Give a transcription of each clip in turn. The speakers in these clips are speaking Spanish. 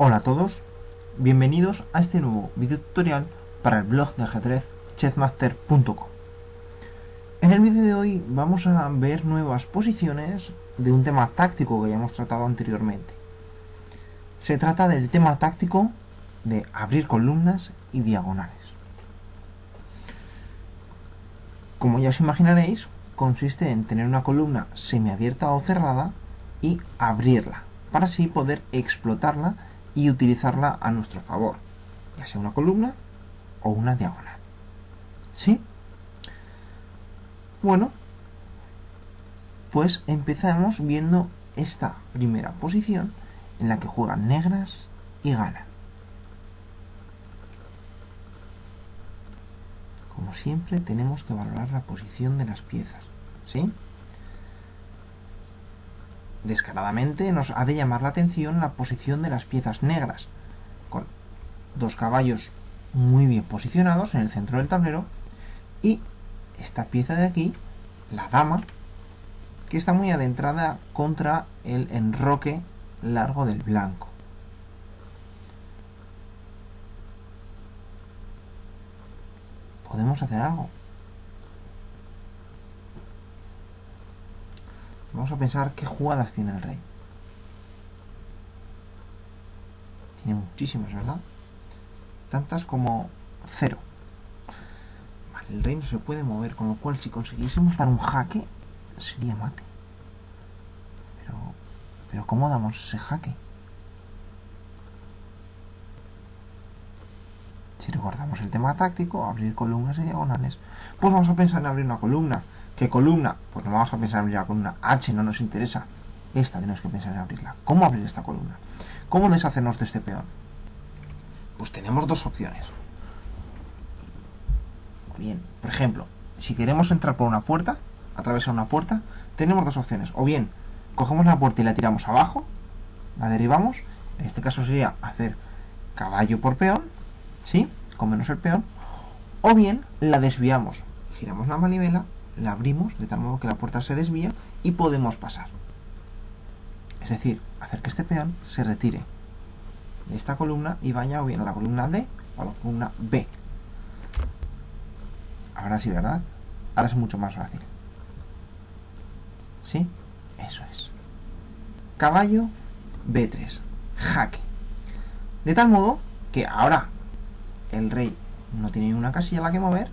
Hola a todos, bienvenidos a este nuevo video tutorial para el blog de ajedrez chessmaster.com. En el vídeo de hoy vamos a ver nuevas posiciones de un tema táctico que ya hemos tratado anteriormente. Se trata del tema táctico de abrir columnas y diagonales. Como ya os imaginaréis, consiste en tener una columna semiabierta o cerrada y abrirla, para así poder explotarla y utilizarla a nuestro favor, ya sea una columna o una diagonal. ¿Sí? Bueno, pues empezamos viendo esta primera posición en la que juegan negras y ganan. Como siempre, tenemos que valorar la posición de las piezas, ¿sí? Descaradamente nos ha de llamar la atención la posición de las piezas negras, con dos caballos muy bien posicionados en el centro del tablero y esta pieza de aquí, la dama, que está muy adentrada contra el enroque largo del blanco. ¿Podemos hacer algo? Vamos a pensar qué jugadas tiene el rey. Tiene muchísimas, ¿verdad? Tantas como 0. Vale, el rey no se puede mover, con lo cual si consiguiésemos dar un jaque, sería mate. Pero ¿cómo damos ese jaque? Si recordamos el tema táctico, abrir columnas y diagonales, pues vamos a pensar en abrir una columna. ¿Qué columna? Pues no vamos a pensar en abrir la columna H, no nos interesa. Esta tenemos que pensar en abrirla. ¿Cómo abrir esta columna? ¿Cómo deshacernos de este peón? Pues tenemos dos opciones. Bien, por ejemplo, si queremos entrar por una puerta, atravesar una puerta, tenemos dos opciones. O bien, cogemos la puerta y la tiramos abajo, la derribamos. En este caso sería hacer caballo por peón, ¿sí? Con menos el peón. O bien, la desviamos. Giramos la manivela, la abrimos de tal modo que la puerta se desvía y podemos pasar. Es decir, hacer que este peón se retire de esta columna y vaya o bien a la columna D o a la columna B. Ahora sí, ¿verdad? Ahora es mucho más fácil. ¿Sí? Eso es. Caballo B3. Jaque. De tal modo que ahora el rey no tiene ninguna casilla a la que mover,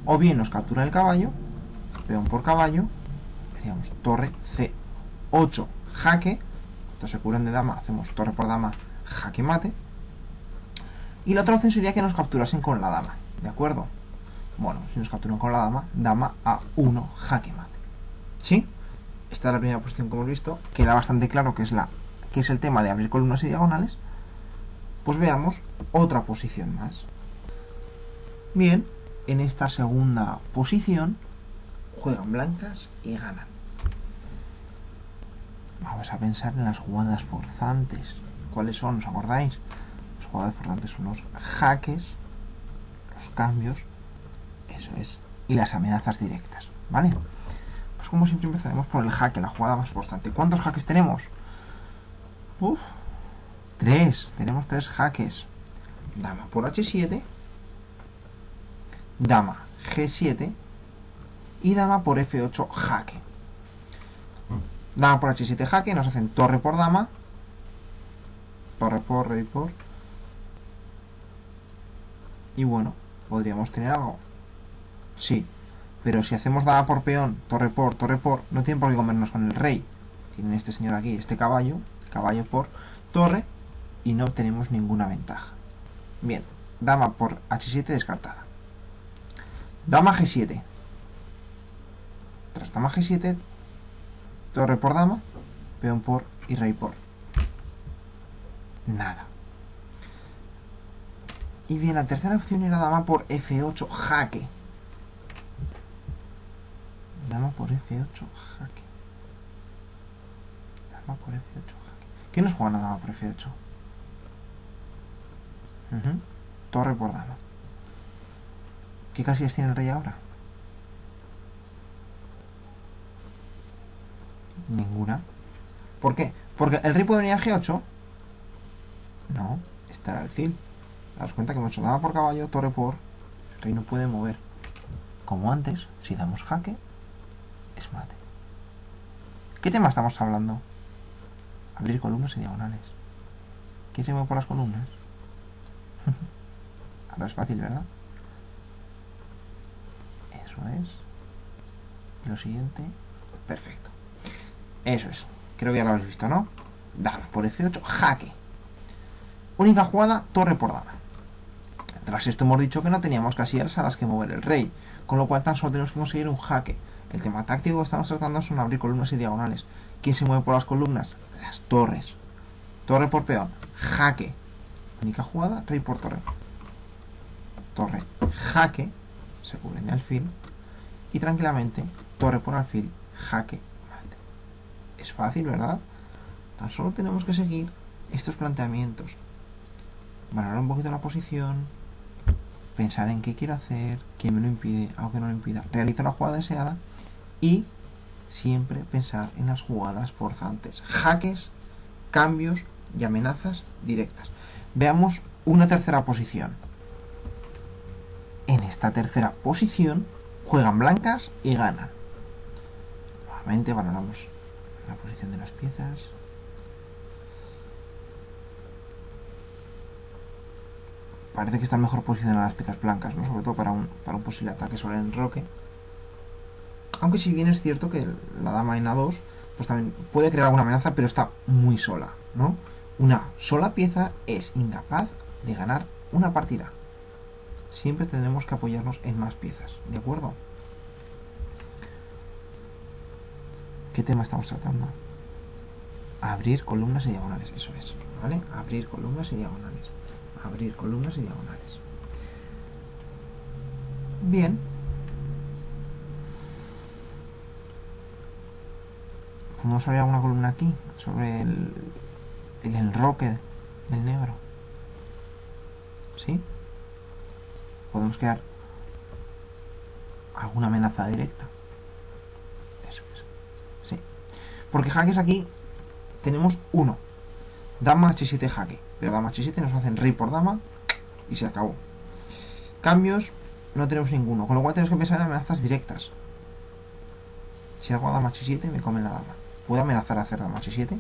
o bien nos captura el caballo, peón por caballo, digamos torre C8, jaque, estos se curan de dama, hacemos torre por dama, jaque mate, y la otra opción sería que nos capturasen con la dama, ¿de acuerdo? Bueno, si nos capturan con la dama, dama A1, jaque mate. ¿Sí? Esta es la primera posición que hemos visto, queda bastante claro que es el tema de abrir columnas y diagonales. Pues veamos otra posición más. Bien, en esta segunda posición juegan blancas y ganan. Vamos a pensar en las jugadas forzantes. ¿Cuáles son? ¿Os acordáis? Las jugadas forzantes son los jaques, los cambios, eso es, y las amenazas directas, ¿vale? Pues como siempre empezaremos por el jaque, la jugada más forzante. ¿Cuántos jaques tenemos? 3. Tenemos 3 jaques. Dama por H7, dama G7 y dama por F8 jaque. Dama por H7 jaque, nos hacen torre por dama, torre por, rey por. Y bueno, podríamos tener algo. Sí, pero si hacemos dama por peón, torre por, no tienen por qué comernos con el rey. Tienen este señor aquí, este caballo, caballo por torre, y no obtenemos ninguna ventaja. Bien, dama por H7 descartada. Dama G7. Tras dama G7, torre por dama, peón por y rey por. Nada. Y bien, la tercera opción era dama por F8 jaque. Dama por F8 jaque. Dama por F8 jaque. ¿Qué nos juega la dama por F8? Torre por dama. ¿Qué casillas tiene el rey ahora? Ninguna. ¿Por qué? Porque el rey puede venir a G8 No, este era el alfil. Daos cuenta que hemos hecho dama por caballo, torre por... El rey no puede mover. Como antes, si damos jaque, es mate. ¿Qué tema estamos hablando? Abrir columnas y diagonales. ¿Quién se mueve por las columnas? Ahora es fácil, ¿verdad? Eso es. Y lo siguiente... Perfecto. Eso es. Creo que ya lo habéis visto, ¿no? Dama por F8, jaque. Única jugada, torre por dama. Tras esto hemos dicho que no teníamos casillas a las que mover el rey, con lo cual tan solo tenemos que conseguir un jaque. El tema táctico que estamos tratando son abrir columnas y diagonales. ¿Quién se mueve por las columnas? Las torres. Torre por peón, jaque. Única jugada, rey por torre. Torre, jaque, se cubren de alfil. Y tranquilamente, torre por alfil, jaque, mate. Es fácil, ¿verdad? Tan solo tenemos que seguir estos planteamientos. Valorar un poquito la posición, pensar en qué quiero hacer, qué me lo impide, aunque no lo impida, realizar la jugada deseada y siempre pensar en las jugadas forzantes, jaques, cambios y amenazas directas. Veamos una tercera posición. En esta tercera posición juegan blancas y ganan. Nuevamente valoramos la posición de las piezas. Parece que están mejor posicionadas las piezas blancas, ¿no? Sobre todo para un posible ataque sobre el enroque. Aunque si bien es cierto que la dama en A2 pues también puede crear alguna amenaza, pero está muy sola, ¿no? Una sola pieza es incapaz de ganar una partida. Siempre tendremos que apoyarnos en más piezas, ¿de acuerdo? ¿Qué tema estamos tratando? Abrir columnas y diagonales, eso es, ¿vale? Abrir columnas y diagonales. Abrir columnas y diagonales. Bien. Podemos abrir alguna columna aquí, sobre el enroque del negro. ¿Sí? Podemos crear alguna amenaza directa. Eso es. Sí. Porque jaques aquí tenemos uno. Dama H7 jaque. Pero dama H7 nos hacen rey por dama y se acabó. Cambios no tenemos ninguno. Con lo cual tenemos que pensar en amenazas directas. Si hago dama H7 me comen la dama. ¿Puedo amenazar a hacer dama H7?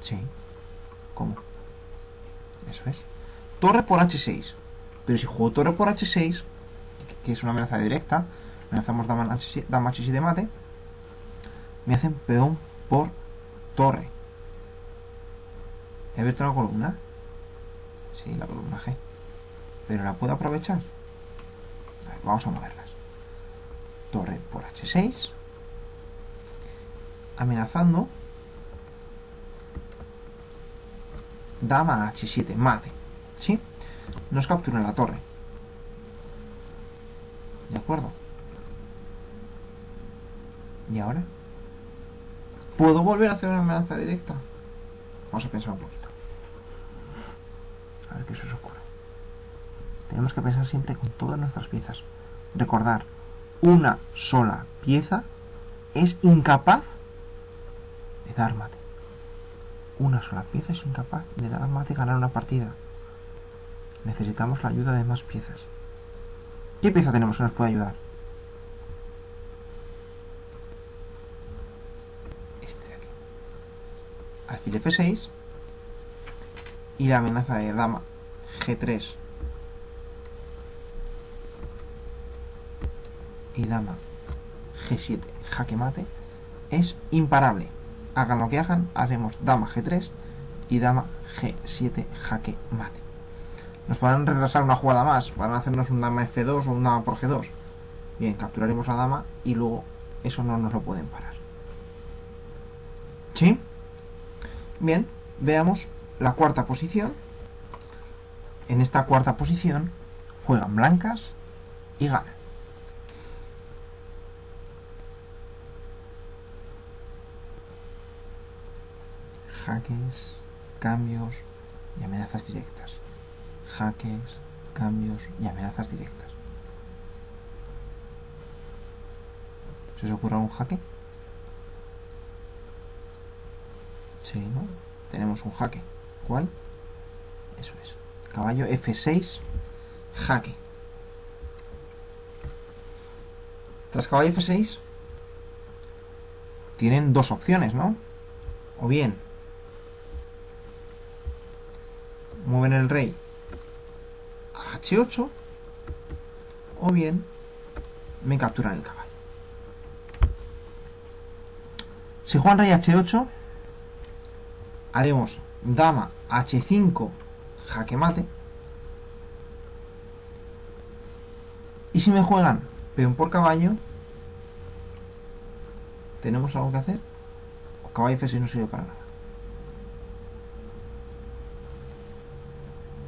Sí. ¿Cómo? Eso es. Torre por H6. Pero si juego torre por H6, que es una amenaza directa, amenazamos dama H7 mate, me hacen peón por torre. ¿He visto la columna? Sí, la columna G. ¿Pero la puedo aprovechar? A ver, vamos a moverlas. Torre por H6. Amenazando. Dama H7 mate. ¿Sí? Nos capturan la torre. ¿De acuerdo? ¿Y ahora? ¿Puedo volver a hacer una amenaza directa? Vamos a pensar un poquito. A ver qué se os ocurre. Tenemos que pensar siempre con todas nuestras piezas. Recordar, una sola pieza es incapaz de dar mate. Una sola pieza es incapaz de dar mate y ganar una partida. Necesitamos la ayuda de más piezas. ¿Qué pieza tenemos que nos puede ayudar? Este de aquí. Alfil F6 y la amenaza de dama G3 y dama G7 jaque mate es imparable. Hagan lo que hagan, haremos dama G3 y dama G7 jaque mate. Nos podrán retrasar una jugada más, van a hacernos un dama F2 o un dama por G2. Bien, capturaremos la dama y luego eso no nos lo pueden parar. ¿Sí? Bien, veamos la cuarta posición. En esta cuarta posición juegan blancas y ganan. Jaques, cambios y amenazas directas. Jaques, cambios y amenazas directas. ¿Se os ocurre algún jaque? Sí, ¿no? tenemos un jaque. ¿Cuál? Eso es. Caballo F6, jaque. Tras caballo F6 tienen dos opciones, ¿no? O bien mueven el rey a H8, o bien me capturan el caballo. Si juegan rey H8, haremos dama H5, jaque mate. Y si me juegan peón por caballo, ¿tenemos algo que hacer? O caballo F6 no sirve para nada.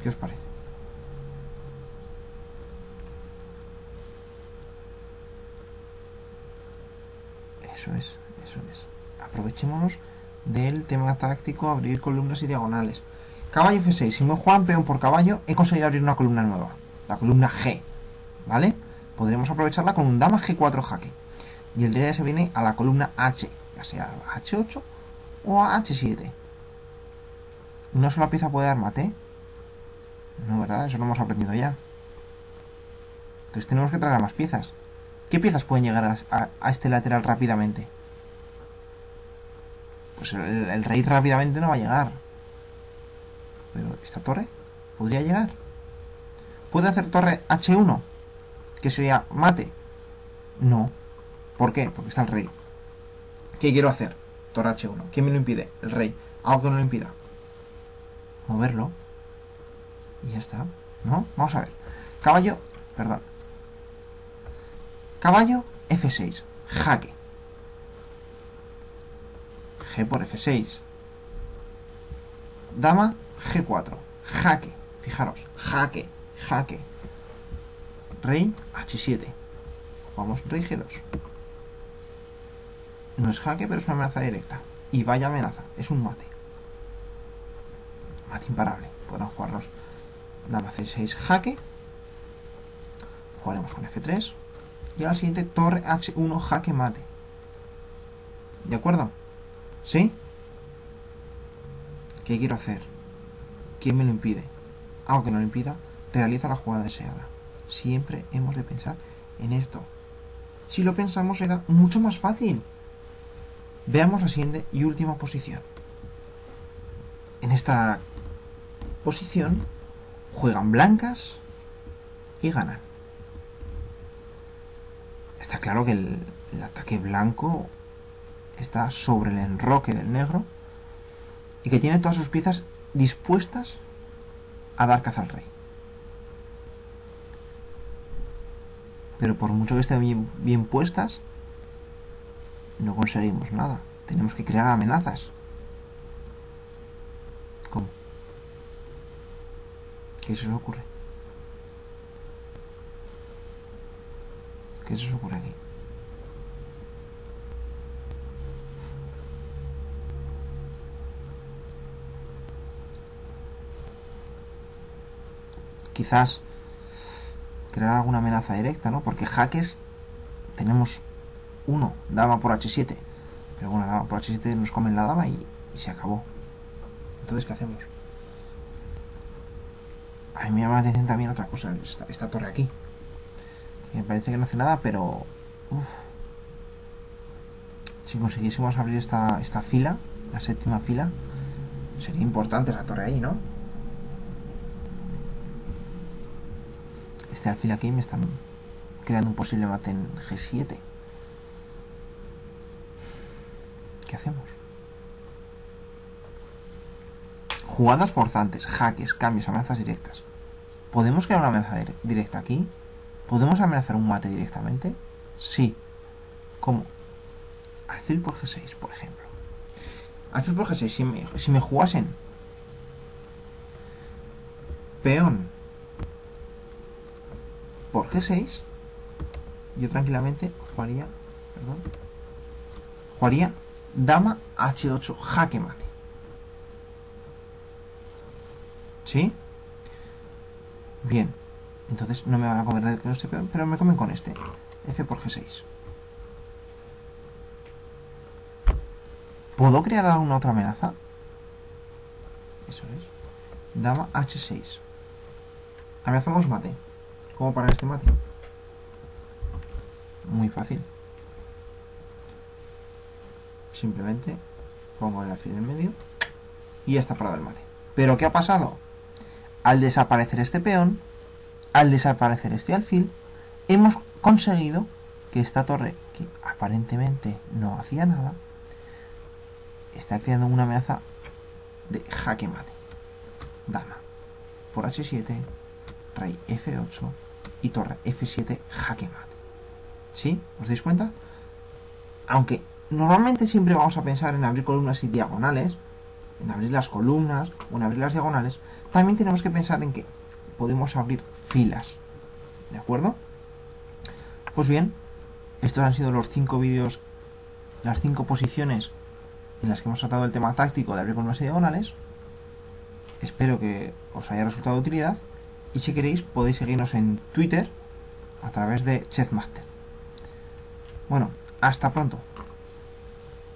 ¿Qué os parece? Eso es. Aprovechémonos del tema táctico, abrir columnas y diagonales. Caballo F6, si me juegan peón por caballo, he conseguido abrir una columna nueva, la columna G, ¿vale? Podremos aprovecharla con un dama G4 jaque. Y el rey ya se viene a la columna H, ya sea a H8 o a H7. ¿Una sola pieza puede dar mate? No, ¿verdad? Eso lo hemos aprendido ya. Entonces tenemos que traer a más piezas. ¿Qué piezas pueden llegar a este lateral rápidamente? Pues el rey rápidamente no va a llegar. Pero esta torre podría llegar. ¿Puede hacer torre H1? Que sería mate. No. ¿Por qué? Porque está el rey. ¿Qué quiero hacer? Torre H1. ¿Quién me lo impide? El rey. Algo que no lo impida. Moverlo. Y ya está. ¿No? Vamos a ver. Caballo. Perdón. Caballo F6. Jaque. G por F6. Dama G4. Jaque. Fijaros. Jaque. Jaque. Rey H7. Jugamos rey G2. No es jaque, pero es una amenaza directa. Y vaya amenaza. Es un mate. Mate imparable. Podrán jugarlos. Dama C6 jaque. Jugaremos con F3. Y a la siguiente torre H1 jaque mate. ¿De acuerdo? ¿Sí? ¿Qué quiero hacer? ¿Quién me lo impide? Algo que no lo impida, realiza la jugada deseada. Siempre hemos de pensar en esto. Si lo pensamos será mucho más fácil. Veamos la siguiente y última posición. En esta posición juegan blancas y ganan. Está claro que el ataque blanco está sobre el enroque del negro y que tiene todas sus piezas dispuestas a dar caza al rey. Pero por mucho que estén bien puestas, no conseguimos nada. Tenemos que crear amenazas. ¿Cómo? ¿Qué se os ocurre? ¿Qué se os ocurre aquí? Quizás crear alguna amenaza directa, ¿no? Porque jaques tenemos uno, dama por H7. Pero bueno, dama por H7 nos comen la dama y se acabó. Entonces, ¿qué hacemos? A mí me llama la atención también otra cosa, esta torre aquí. Me parece que no hace nada, pero... si consiguiésemos abrir esta fila, la séptima fila, sería importante la torre ahí, ¿no? Este alfil aquí me están creando un posible mate en G7. ¿Qué hacemos? Jugadas forzantes, jaques, cambios, amenazas directas. ¿Podemos crear una amenaza directa aquí? ¿Podemos amenazar un mate directamente? Sí. ¿Cómo? Alfil por G6, por ejemplo. Alfil por G6, si me jugasen peón por G6, yo tranquilamente jugaría dama H8 jaque mate. ¿Sí? Bien. Entonces no me van a comer con este peón, pero me comen con este. F por G6. ¿Puedo crear alguna otra amenaza? Eso es. Dama H6. A ver, hacemos mate. ¿Cómo parar este mate? Muy fácil. Simplemente pongo el alfil en medio y ya está parado el mate. ¿Pero qué ha pasado? Al desaparecer este peón, al desaparecer este alfil, hemos conseguido que esta torre, que aparentemente no hacía nada, está creando una amenaza de jaque mate. Dama por H7, rey F8 y torre F7, jaque mate. ¿Sí? ¿Os dais cuenta? Aunque normalmente siempre vamos a pensar en abrir columnas y diagonales, en abrir las columnas o en abrir las diagonales, también tenemos que pensar en que podemos abrir filas. ¿De acuerdo? Pues bien, estos han sido los 5 vídeos, las 5 posiciones en las que hemos tratado el tema táctico de abrir columnas y diagonales. Espero que os haya resultado de utilidad y si queréis podéis seguirnos en Twitter a través de Chessmaster. Bueno, hasta pronto.